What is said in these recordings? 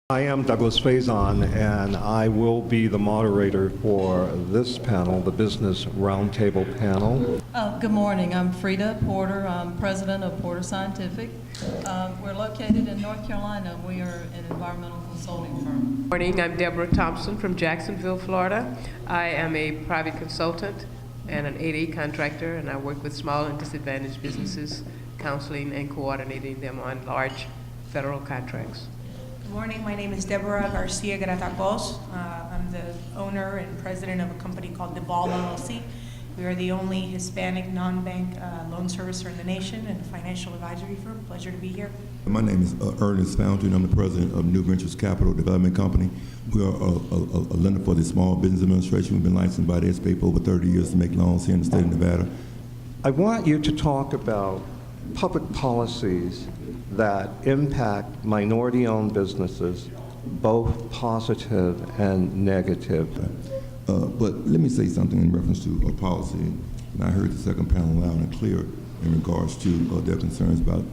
I am Douglas Faison, and I will be the moderator for this panel, the Business Roundtable panel. Good morning. I'm Frida Porter. I'm president of Porter Scientific. We're located in North Carolina. We are an environmental consulting firm. Good morning. I'm Deborah Thompson from Jacksonville, Florida. I am a private consultant and an 8A contractor, and I work with small and disadvantaged businesses, counseling and coordinating them on large federal contracts. Good morning. My name is Deborah Garcia Gratacos. I'm the owner and president of a company called Deval LLC. We are the only Hispanic non-bank loan servicer in the nation and a financial advisory firm. Pleasure to be here. My name is Ernest Fountain. I'm the president of New Ventures Capital Development Company. We are a lender for the Small Business Administration. We've been licensed by the SBA for over 30 years to make loans here in the state of Nevada. I want you to talk about public policies that impact minority-owned businesses, both positive and negative. But let me say something in reference to a policy. And I heard the second panel loud and clear in regards to their concerns about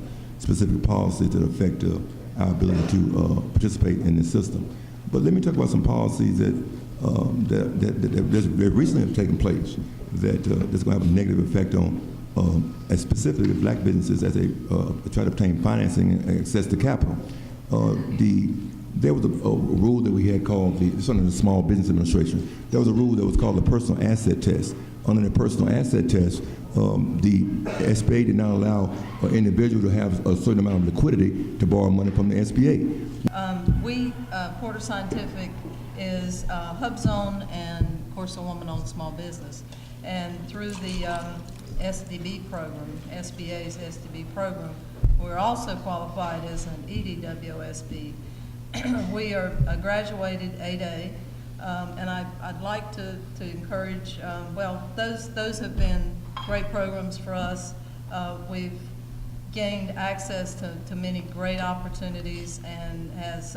specific policies that affect our ability to participate in the system. But let me talk about some policies that recently have taken place that's going to have a negative effect on as specifically black businesses as they try to obtain financing and access to capital. There was a rule that we had called it's under the Small Business Administration. There was a rule that was called the personal asset test. Under the personal asset test, the SBA did not allow an individual to have a certain amount of liquidity to borrow money from the SBA. Porter Scientific is Hub Zone and, of course, a woman-owned small business. And through the SDB program, SBA's SDB program, we're also qualified as an EDWSB. We are a graduated 8A, and I'd like to encourage, those have been great programs for us. We've gained access to many great opportunities and has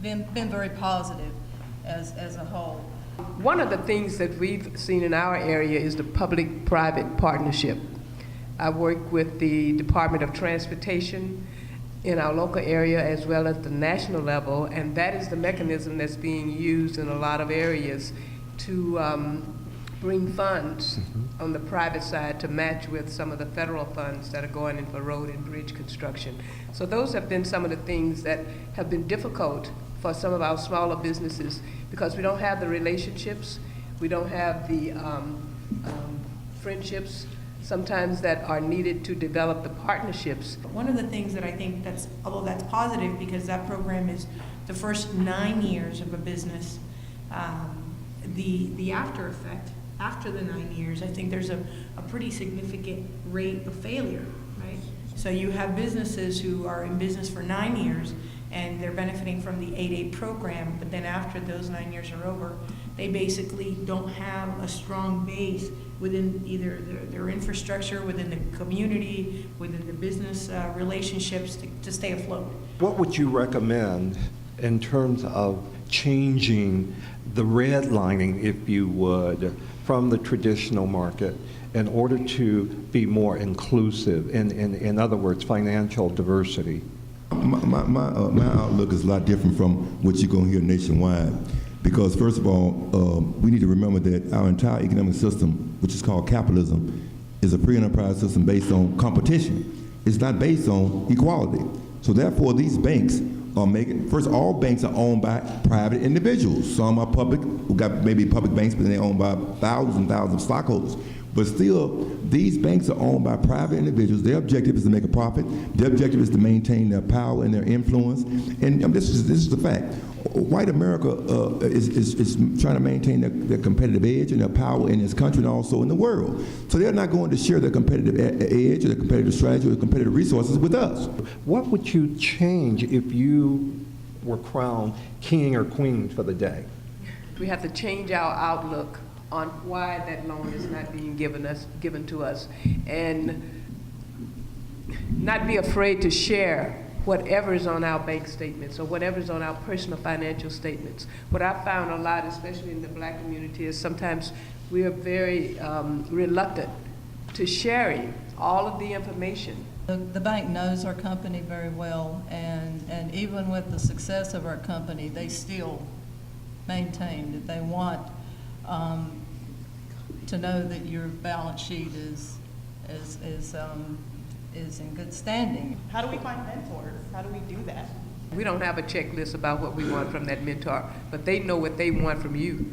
been very positive as a whole. One of the things that we've seen in our area is the public-private partnership. I work with the Department of Transportation in our local area as well as the national level, and that is the mechanism that's being used in a lot of areas to bring funds on the private side to match with some of the federal funds that are going in for road and bridge construction. So those have been some of the things that have been difficult for some of our smaller businesses because we don't have the relationships, we don't have the friendships sometimes that are needed to develop the partnerships. One of the things that I think although that's positive because that program is the first 9 years of a business, the after effect, after the 9 years, I think there's a pretty significant rate of failure, right? So you have businesses who are in business for 9 years and they're benefiting from the 8A program, but then after those 9 years are over, they basically don't have a strong base within either their infrastructure, within the community, within the business relationships to stay afloat. What would you recommend in terms of changing the redlining, if you would, from the traditional market in order to be more inclusive, in other words, financial diversity? My outlook is a lot different from what you're going to hear nationwide. Because first of all, we need to remember that our entire economic system, which is called capitalism, is a free enterprise system based on competition. It's not based on equality. So therefore, these banks are first, all banks are owned by private individuals. Some are public, who got maybe public banks, but they're owned by thousands and thousands of stockholders. But still, these banks are owned by private individuals. Their objective is to make a profit. Their objective is to maintain their power and their influence. And this is the fact. White America is trying to maintain their competitive edge and their power in this country and also in the world. So they're not going to share their competitive edge or their competitive strategy or their competitive resources with us. What would you change if you were crowned king or queen for the day? We have to change our outlook on why that loan is not being given to us, and not be afraid to share whatever is on our bank statements or whatever is on our personal financial statements. What I found a lot, especially in the black community, is sometimes we are very reluctant to sharing all of the information The bank knows our company very well, and even with the success of our company, they still maintain that they want to know that your balance sheet is in good standing. How do we find mentors? How do we do that? We don't have a checklist about what we want from that mentor, but they know what they want from you.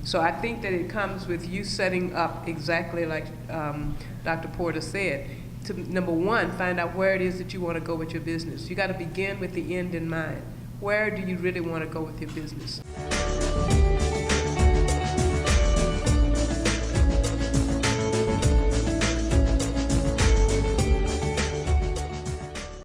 So I think that it comes with you setting up exactly like Dr. Porter said, to, number one, find out where it is that you want to go with your business. You got to begin with the end in mind. Where do you really want to go with your business?